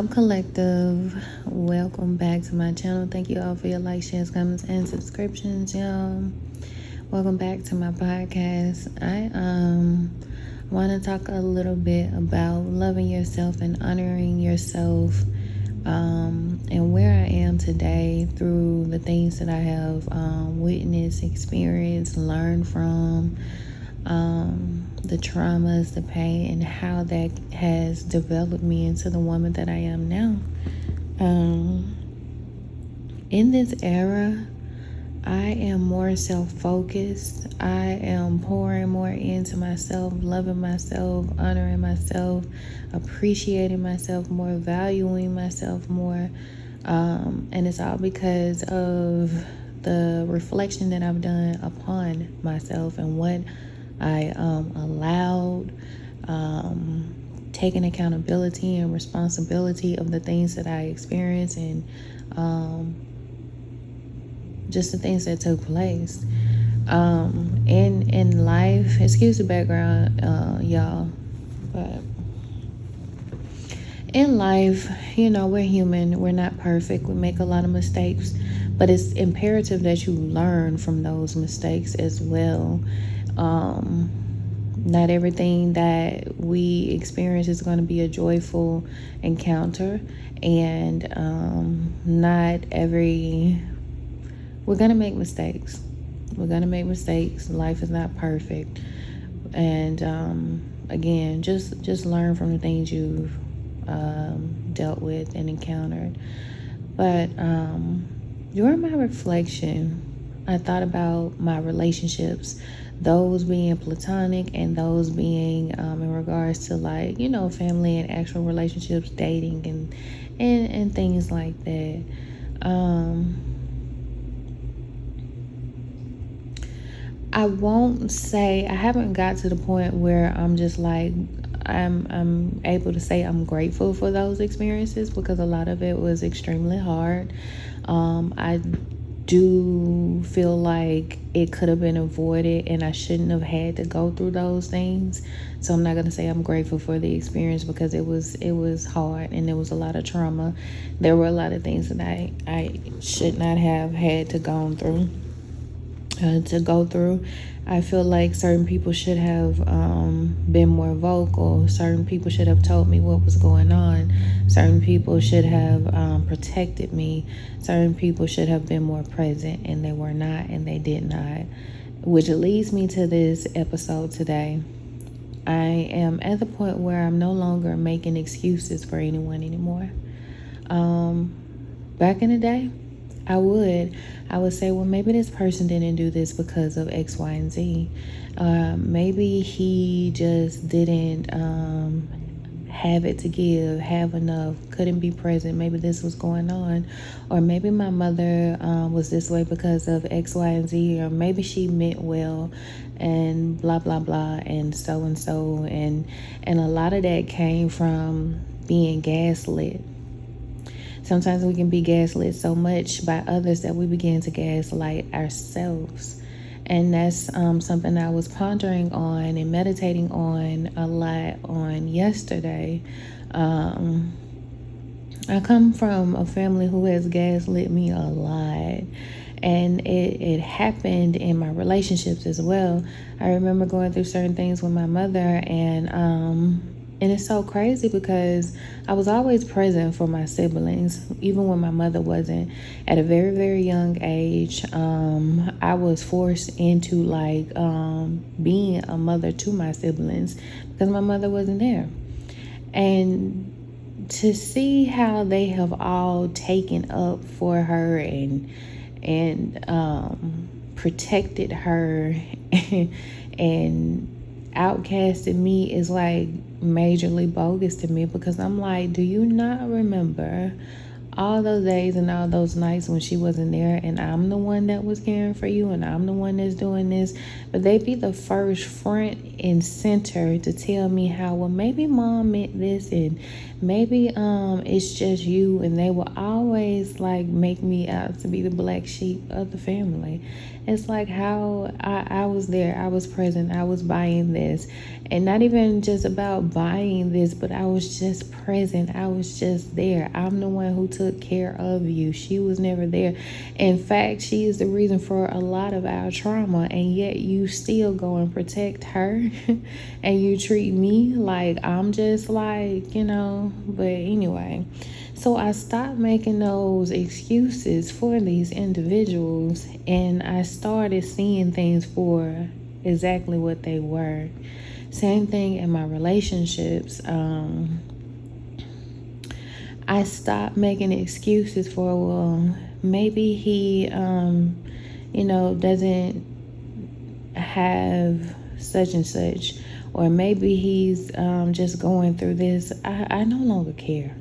up, collective? Welcome back to my channel. Thank you all for your likes, shares, comments, and subscriptions, y'all. Welcome back to my podcast. I want to talk a little bit about loving yourself and honoring yourself, and where I am today through the things that I have witnessed, experienced, learned from. The traumas, the pain, and how that has developed me into the woman that I am now. In this era, I am more self-focused. I am pouring more into myself, loving myself, honoring myself, appreciating myself more, valuing myself more. And it's all because of the reflection that I've done upon myself and what I allowed, taking accountability and responsibility of the things that I experienced, and just the things that took place in life. Excuse the background, y'all, but in life, we're human. We're not perfect. We make a lot of mistakes, but it's imperative that you learn from those mistakes as well. Not everything that we experience is going to be a joyful encounter, and we're going to make mistakes. Life is not perfect. And again, just learn from the things you've dealt with and encountered. But during my reflection, I thought about my relationships, those being platonic and those being in regards to family and actual relationships, dating and things like that. I won't say I haven't got to the point where I'm just like I'm able to say I'm grateful for those experiences, because a lot of it was extremely hard. I do feel like it could have been avoided, and I shouldn't have had to go through those things. So I'm not going to say I'm grateful for the experience, because it was hard and there was a lot of trauma. There were a lot of things that I should not have had to go through. I feel like certain people should have been more vocal. Certain people should have told me what was going on. Certain people should have protected me. Certain people should have been more present, and they were not, and they did not. Which leads me to this episode today. I am at the point where I'm no longer making excuses for anyone anymore. Back in the day, I would say, well, maybe this person didn't do this because of X, Y, and Z. Maybe he just didn't have it to give, have enough, couldn't be present. Maybe this was going on. Or maybe my mother was this way because of X, Y, and Z. Or maybe she meant well and blah, blah, blah, and so. And a lot of that came from being gaslit. Sometimes we can be gaslit so much by others that we begin to gaslight ourselves. And that's something I was pondering on and meditating on a lot on yesterday. I come from a family who has gaslit me a lot. And it happened in my relationships as well. I remember going through certain things with my mother, and it's so crazy because I was always present for my siblings, even when my mother wasn't. At a very, very young age, I was forced into being a mother to my siblings because my mother wasn't there. And to see how they have all taken up for her and protected her and outcasted me is like majorly bogus to me, because I'm like, do you not remember all those days and all those nights when she wasn't there, and I'm the one that was caring for you, and I'm the one that's doing this. But they be the first front and center to tell me how, well, maybe mom meant this, and maybe it's just you. And they will always like make me out to be the black sheep of the family. It's like how I was there, I was present, I was buying this. And not even just about buying this, but I was just present. I was just there. I'm the one who took care of you. She was never there. In fact, she is the reason for a lot of our trauma. And yet you still go and protect her and you treat me like I'm just like, But anyway, so I stopped making those excuses for these individuals, and I started seeing things for exactly what they were. Same thing in my relationships. I stopped making excuses for, well, maybe he, doesn't have such and such, or maybe he's just going through this. I no longer care.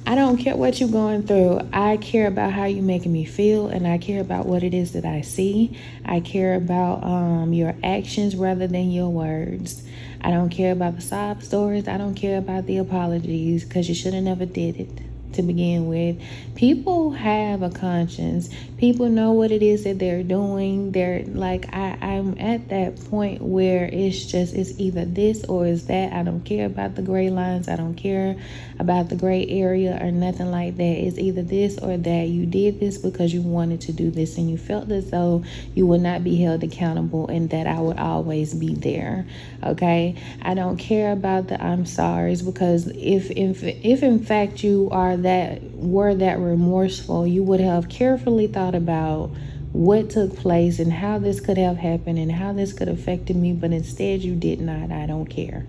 I don't care what you're going through. I care about how you're making me feel, and I care about what it is that I see. I care about your actions rather than your words. I don't care about the sob stories. I don't care about the apologies, because you should have never did it to begin with. People have a conscience. People know what it is that they're doing. They're like, I'm at that point where it's either this or it's that. I don't care about the gray lines. I don't care about the gray area or nothing like that. It's either this or that. You did this because you wanted to do this, and you felt as though you would not be held accountable, and that I would always be there. Okay, I don't care about the I'm sorry's, because if in fact you were that remorseful, you would have carefully thought about what took place and how this could have happened and how this could have affected me, but instead you did not. I don't care.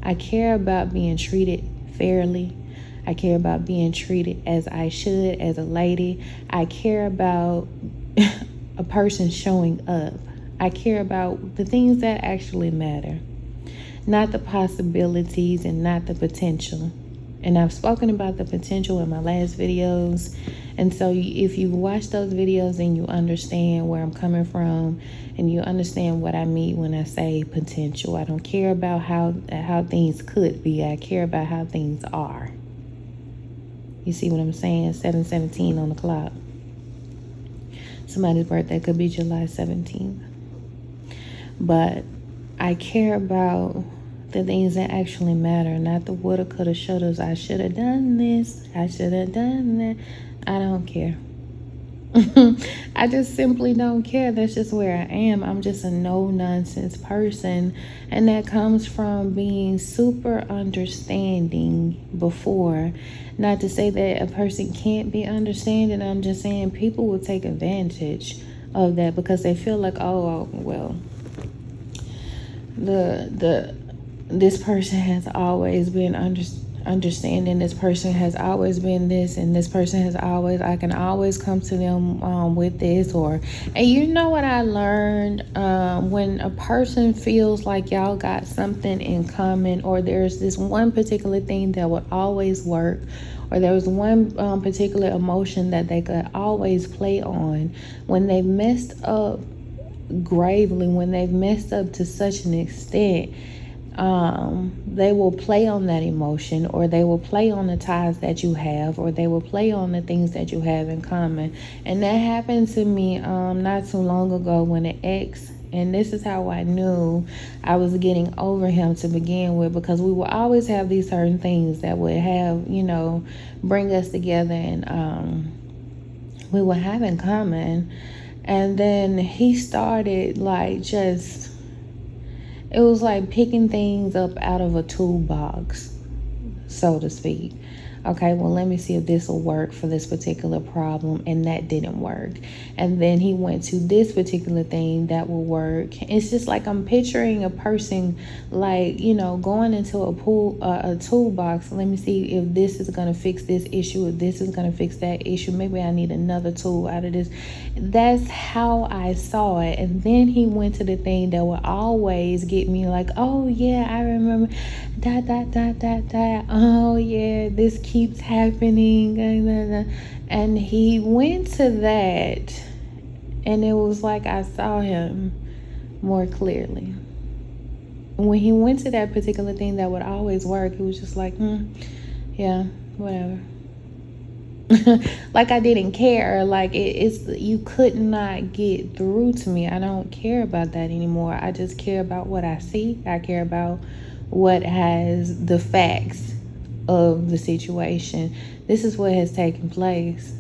I care about being treated fairly. I care about being treated as I should, as a lady. I care about a person showing up. I care about the things that actually matter, not the possibilities and not the potential. And I've spoken about the potential in my last videos. And so if you watch those videos and you understand where I'm coming from, and you understand what I mean when I say potential, I don't care about how things could be. I care about how things are. You see what I'm saying? 7:17 on the clock. Somebody's birthday could be July 17th. But I care about the things that actually matter, not the woulda, coulda, shouldas. I should have done this. I should have done that. I don't care. I just simply don't care. That's just where I am. I'm just a no-nonsense person. And that comes from being super understanding before. Not to say that a person can't be understanding. I'm just saying people will take advantage of that because they feel like, oh well, this person has always been understanding, this person has always been this, and this person has always, I can always come to them with this. And you know what I learned? When a person feels like y'all got something in common, or there's this one particular thing that would always work, or there was one particular emotion that they could always play on, when they messed up gravely, when they've messed up to such an extent, they will play on that emotion, or they will play on the ties that you have, or they will play on the things that you have in common. And that happened to me not too long ago when an ex, and this is how I knew I was getting over him to begin with, because we will always have these certain things that would have, bring us together, and we will have in common. And then he started it was like picking things up out of a toolbox, so to speak. Okay, well, let me see if this will work for this particular problem. And that didn't work. And then he went to this particular thing that will work. It's just like I'm picturing a person going into a toolbox. Let me see if this is going to fix this issue, if this is going to fix that issue. Maybe I need another tool out of this. That's how I saw it. And then he went to the thing that will always get me like, oh yeah, I remember that. Oh yeah, this keeps happening. And he went to that, and it was like I saw him more clearly. When he went to that particular thing that would always work, it was just like, yeah, whatever. Like I didn't care. Like it's you could not get through to me. I don't care about that anymore. I just care about what I see. I care about what has the facts of the situation. This is what has taken place,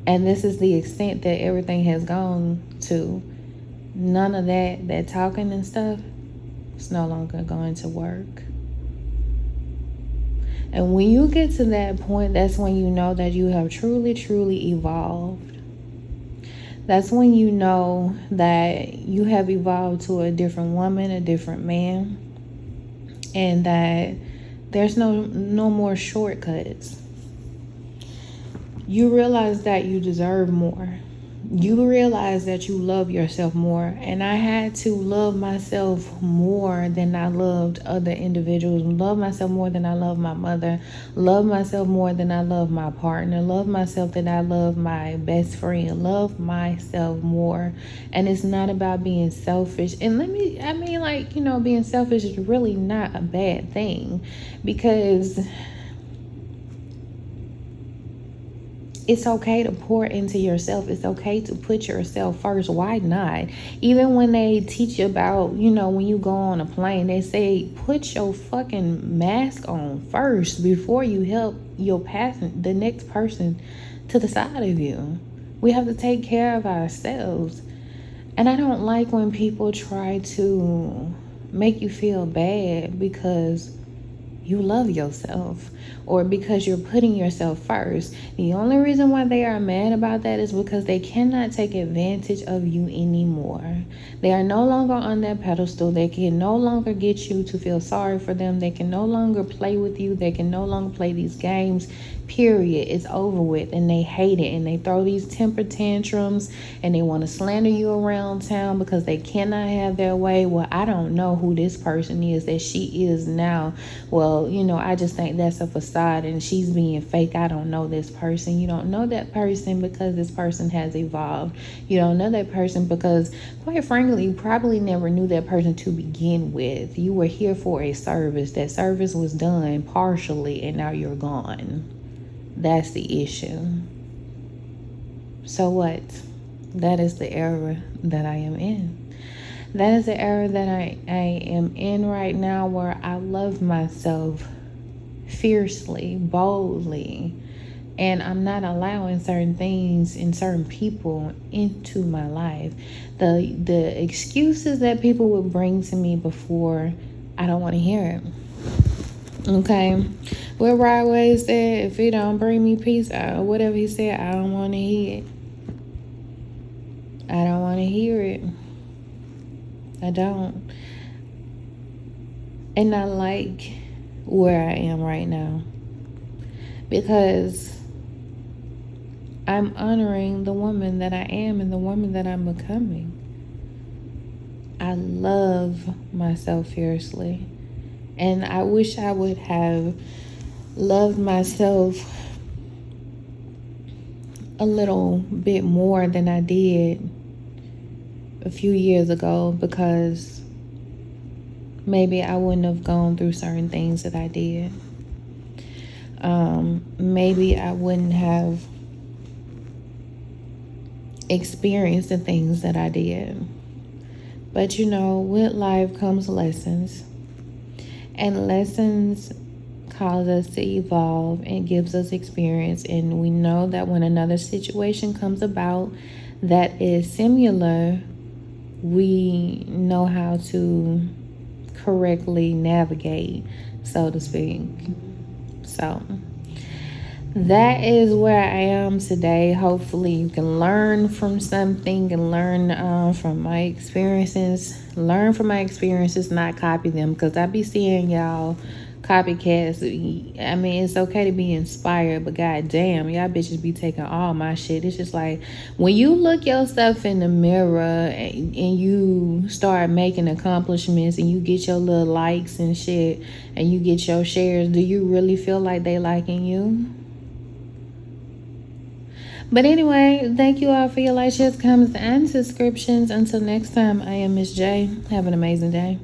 and this is the extent that everything has gone to. None of that talking and stuff, it's no longer going to work. And when you get to that point, that's when you know that you have truly, truly evolved. That's when you know that you have evolved to a different woman, a different man, and that there's no more shortcuts. You realize that you deserve more. You realize that you love yourself more. And I had to love myself more than I loved other individuals. Love myself more than I love my mother. Love myself more than I love my partner. Love myself than I love my best friend. Love myself more. And it's not about being selfish. And being selfish is really not a bad thing, because it's okay to pour into yourself. It's okay to put yourself first. Why not? Even when they teach you about, when you go on a plane, they say, put your fucking mask on first before you help the next person to the side of you. We have to take care of ourselves. And I don't like when people try to make you feel bad because you love yourself, or because you're putting yourself first. The only reason why they are mad about that is because they cannot take advantage of you anymore. They are no longer on that pedestal. They can no longer get you to feel sorry for them. They can no longer play with you. They can no longer play these games. Period. It's over with. And they hate it. And they throw these temper tantrums, and they want to slander you around town because they cannot have their way. Well, I don't know who this person is that she is now. Well, I just think that's a facade and she's being fake. I don't know this person. You don't know that person because this person has evolved. You don't know that person because, quite frankly, you probably never knew that person to begin with. You were here for a service. That service was done partially, and now you're gone. That's the issue. So what? That is the era that I am in. That is the era that I am in right now, where I love myself fiercely, boldly, and I'm not allowing certain things and certain people into my life. The excuses that people would bring to me before, I don't want to hear it. Okay? What Rodway said, if it don't bring me peace, or whatever he said, I don't want to hear it. I don't want to hear it. I don't. And I like where I am right now, because I'm honoring the woman that I am and the woman that I'm becoming. I love myself fiercely. And I wish I would have loved myself a little bit more than I did a few years ago, because maybe I wouldn't have gone through certain things that I did. Maybe I wouldn't have experienced the things that I did. But with life comes lessons. And lessons cause us to evolve and gives us experience. And we know that when another situation comes about that is similar, we know how to correctly navigate, so to speak. So that is where I am today. Hopefully you can learn from something and learn from my experiences. Learn from my experiences, not copy them, because I be seeing y'all copycats. I mean, it's okay to be inspired, but goddamn, y'all bitches be taking all my shit. It's just like when you look yourself in the mirror and you start making accomplishments and you get your little likes and shit and you get your shares, do you really feel like they liking you? But anyway, thank you all for your likes, shares, comments, and subscriptions. Until next time, I am Miss J. Have an amazing day.